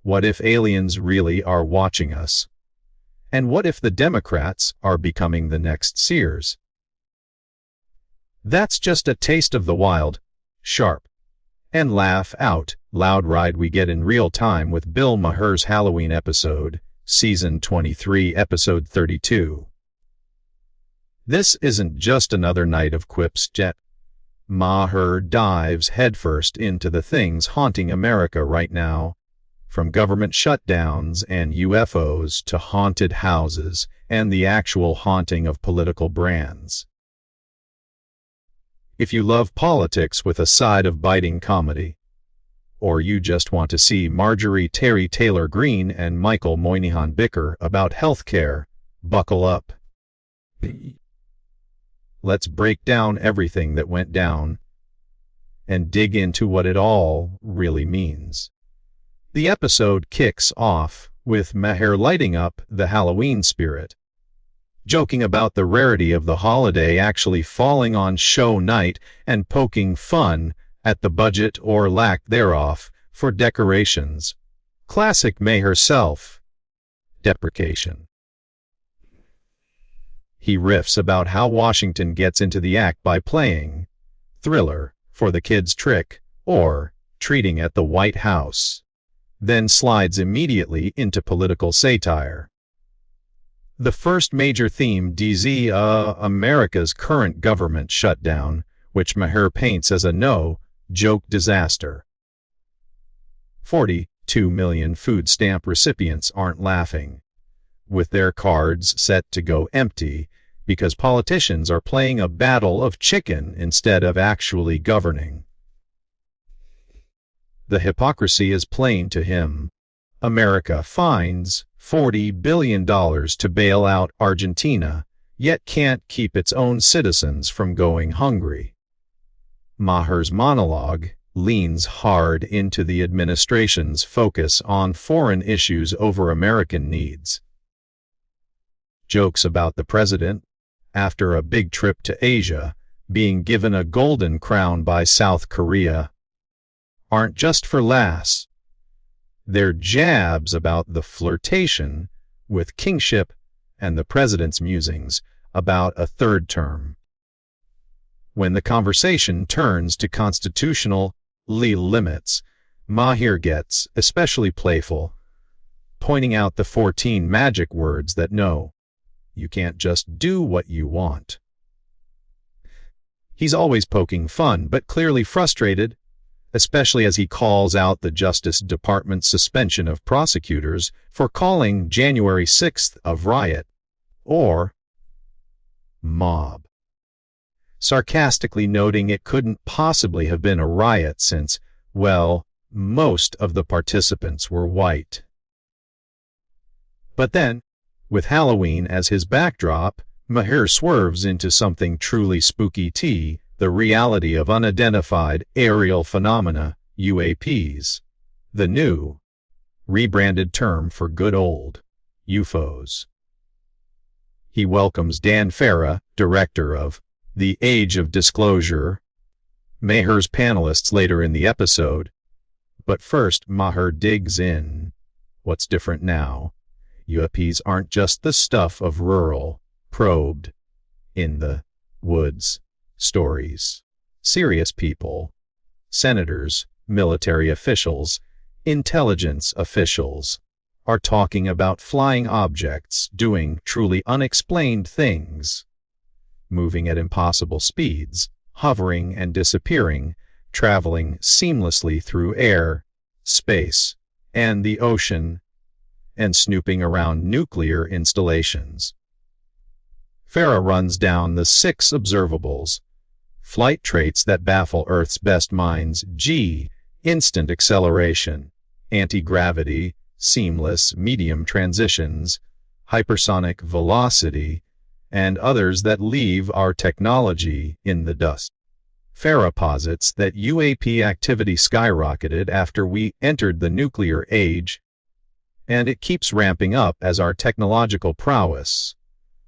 What if aliens really are watching us? And what if the Democrats are becoming the next Sears? That's just a taste of the wild, sharp, and laugh out loud ride we get in real time with Bill Maher's Halloween episode, Season 23, Episode 32. This isn't just another night of quips yet. Maher dives headfirst into the things haunting America right now, from government shutdowns and UFOs to haunted houses and the actual haunting of political brands. If you love politics with a side of biting comedy, or you just want to see Marjorie Terry Taylor Greene and Michael Moynihan bicker about health care, buckle up. Let's break down everything that went down and dig into what it all really means. The episode kicks off with Maher lighting up the Halloween spirit, joking about the rarity of the holiday actually falling on show night and poking fun at the budget or lack thereof for decorations. Classic Maher self-deprecation. He riffs about how Washington gets into the act by playing Thriller for the Kids' Trick or Treating at the White House, then slides immediately into political satire. The first major theme DZ America's current government shutdown, which Maher paints as a no-joke disaster. 42 million food stamp recipients aren't laughing, with their cards set to go empty because politicians are playing a battle of chicken instead of actually governing. The hypocrisy is plain to him. America finds $40 billion to bail out Argentina, yet can't keep its own citizens from going hungry. Maher's monologue leans hard into the administration's focus on foreign issues over American needs. Jokes about the president, after a big trip to Asia, being given a golden crown by South Korea, aren't just for laughs. They're jabs about the flirtation with kingship and the president's musings about a third term. When the conversation turns to constitutional limits, Maher gets especially playful, pointing out the 14 magic words that no, you can't just do what you want. He's always poking fun, but clearly frustrated, especially as he calls out the Justice Department's suspension of prosecutors for calling January 6th a riot, or mob, sarcastically noting it couldn't possibly have been a riot since, well, most of the participants were white. But then, with Halloween as his backdrop, Maher swerves into something truly spooky, the reality of unidentified aerial phenomena, UAPs, the new, rebranded term for good old UFOs. He welcomes Dan Farah, director of The Age of Disclosure, Maher's panelists later in the episode, but first Maher digs in. What's different now? UAPs aren't just the stuff of rural, probed, in the woods stories. Serious people, senators, military officials, intelligence officials, are talking about flying objects doing truly unexplained things, moving at impossible speeds, hovering and disappearing, traveling seamlessly through air, space, and the ocean, and snooping around nuclear installations. Farah runs down the 6 observables, flight traits that baffle Earth's best minds: instant acceleration, anti-gravity, seamless medium transitions, hypersonic velocity, and others that leave our technology in the dust. Farah posits that UAP activity skyrocketed after we entered the nuclear age, and it keeps ramping up as our technological prowess,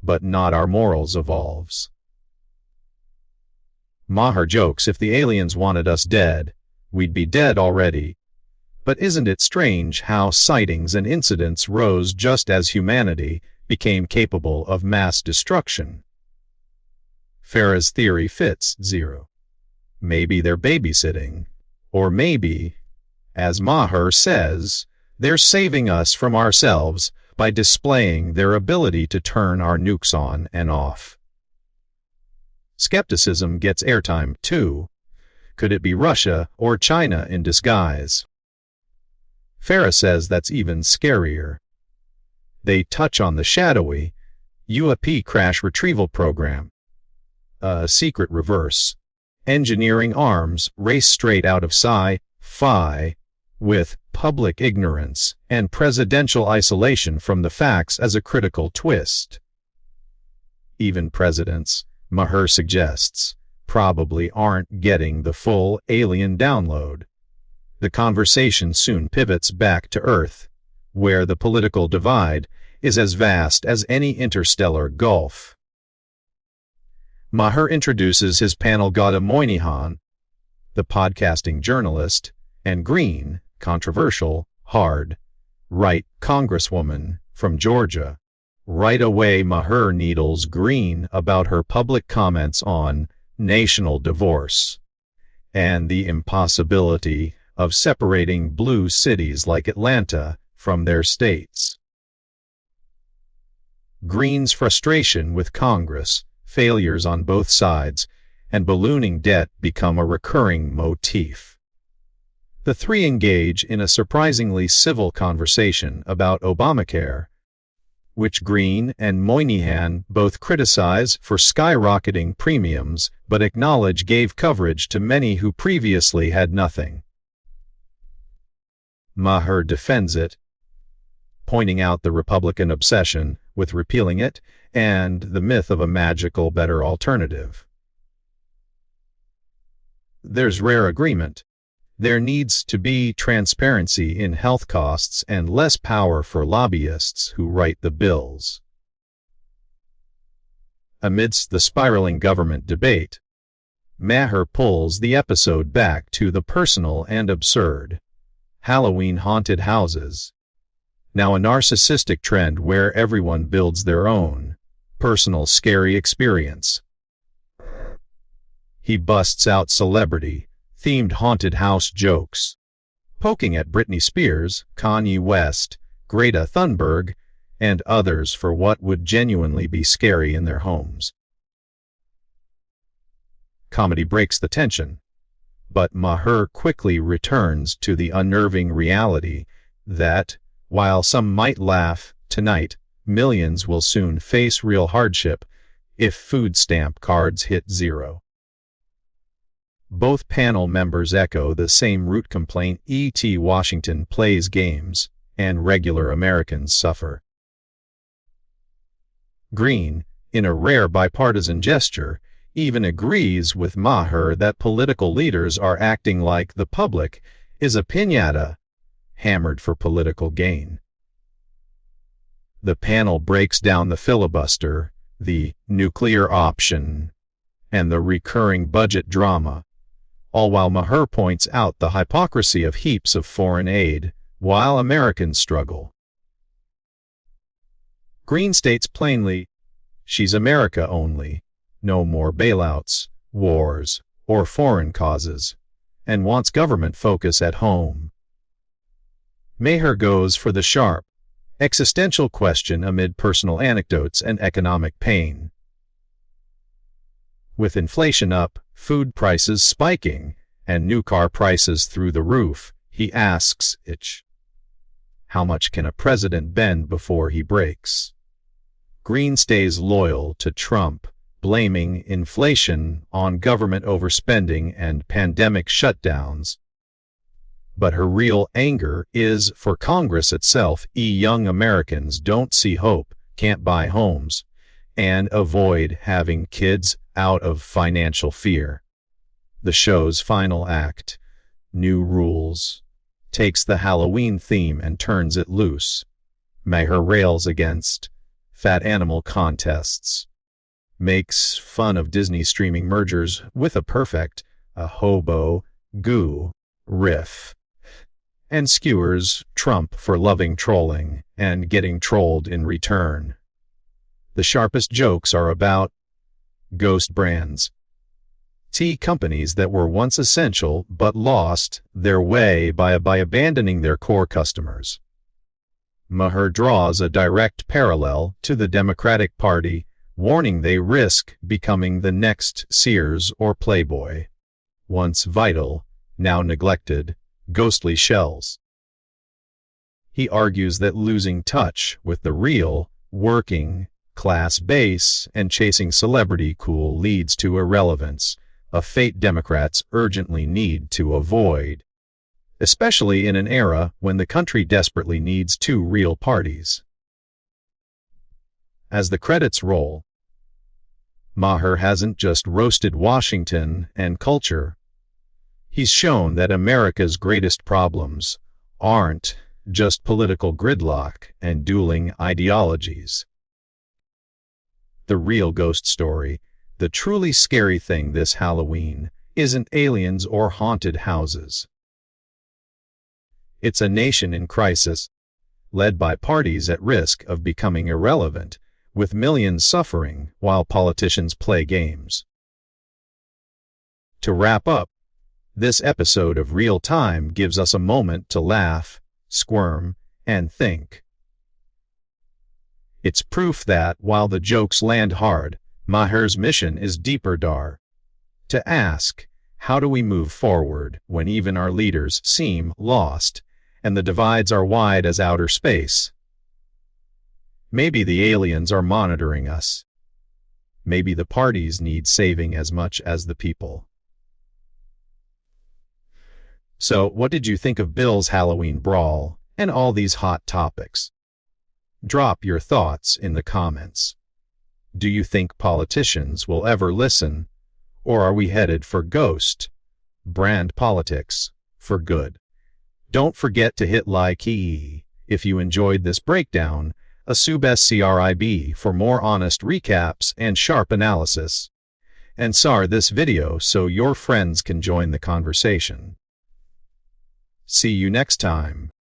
but not our morals, evolves. Maher jokes if the aliens wanted us dead, we'd be dead already, But isn't it strange how sightings and incidents rose just as humanity became capable of mass destruction? Farah's theory fits. 0. Maybe they're babysitting. Or maybe, as Maher says, they're saving us from ourselves by displaying their ability to turn our nukes on and off. Skepticism gets airtime too. Could it be Russia or China in disguise? Farah says that's even scarier. They touch on the shadowy UAP crash retrieval program, a secret reverse engineering arms race straight out of sci-fi with public ignorance and presidential isolation from the facts as a critical twist. Even presidents, Maher suggests, probably aren't getting the full alien download. The conversation soon pivots back to Earth, where the political divide is as vast as any interstellar gulf. Maher introduces his panel Ghada Moynihan, the podcasting journalist, and Green, controversial, hard, right congresswoman from Georgia. Right away Maher needles Green about her public comments on national divorce and the impossibility of separating blue cities like Atlanta from their states. Green's frustration with Congress, failures on both sides, and ballooning debt become a recurring motif. The three engage in a surprisingly civil conversation about Obamacare, which Green and Moynihan both criticize for skyrocketing premiums but acknowledge gave coverage to many who previously had nothing. Maher defends it, pointing out the Republican obsession with repealing it and the myth of a magical better alternative. There's rare agreement. There needs to be transparency in health costs and less power for lobbyists who write the bills. Amidst the spiraling government debate, Maher pulls the episode back to the personal and absurd. Halloween haunted houses. Now a narcissistic trend where everyone builds their own personal scary experience. He busts out celebrity-themed haunted house jokes, poking at Britney Spears, Kanye West, Greta Thunberg, and others for what would genuinely be scary in their homes. Comedy breaks the tension, but Maher quickly returns to the unnerving reality that, while some might laugh tonight, millions will soon face real hardship if food stamp cards hit zero. Both panel members echo the same root complaint: E.T. Washington plays games, and regular Americans suffer. Green, in a rare bipartisan gesture, even agrees with Maher that political leaders are acting like the public is a piñata, hammered for political gain. The panel breaks down the filibuster, the nuclear option, and the recurring budget drama, all while Maher points out the hypocrisy of heaps of foreign aid while Americans struggle. Green states plainly, she's America only, no more bailouts, wars, or foreign causes, and wants government focus at home. Maher goes for the sharp, existential question amid personal anecdotes and economic pain. With inflation up, food prices spiking, and new car prices through the roof, he asks, how much can a president bend before he breaks? Green stays loyal to Trump, blaming inflation on government overspending and pandemic shutdowns. But her real anger is for Congress itself. Young Americans don't see hope, can't buy homes, and avoid having kids out of financial fear. The show's final act, New Rules, takes the Halloween theme and turns it loose. Maher rails against fat animal contests, makes fun of Disney streaming mergers with a perfect, hobo goo riff, and skewers trump for loving trolling and getting trolled in return. The sharpest jokes are about ghost brands, tea companies that were once essential but lost their way by abandoning their core customers. Maher draws a direct parallel to the Democratic Party, warning they risk becoming the next Sears or Playboy. Once vital, now neglected, ghostly shells. He argues that losing touch with the real, working, class base and chasing celebrity cool leads to irrelevance, a fate Democrats urgently need to avoid, especially in an era when the country desperately needs two real parties. As the credits roll, Maher hasn't just roasted Washington and culture. He's shown that America's greatest problems aren't just political gridlock and dueling ideologies. The real ghost story, the truly scary thing this Halloween, isn't aliens or haunted houses. It's a nation in crisis, led by parties at risk of becoming irrelevant, with millions suffering while politicians play games. To wrap up, this episode of Real Time gives us a moment to laugh, squirm, and think. It's proof that, while the jokes land hard, Maher's mission is deeper, to ask, how do we move forward when even our leaders seem lost and the divides are wide as outer space? Maybe the aliens are monitoring us. Maybe the parties need saving as much as the people. So, what did you think of Bill's Halloween brawl and all these hot topics? Drop your thoughts in the comments. Do you think politicians will ever listen, or are we headed for ghost brand politics for good? Don't forget to hit like if you enjoyed this breakdown, a subscribe for more honest recaps and sharp analysis, and share this video so your friends can join the conversation. See you next time.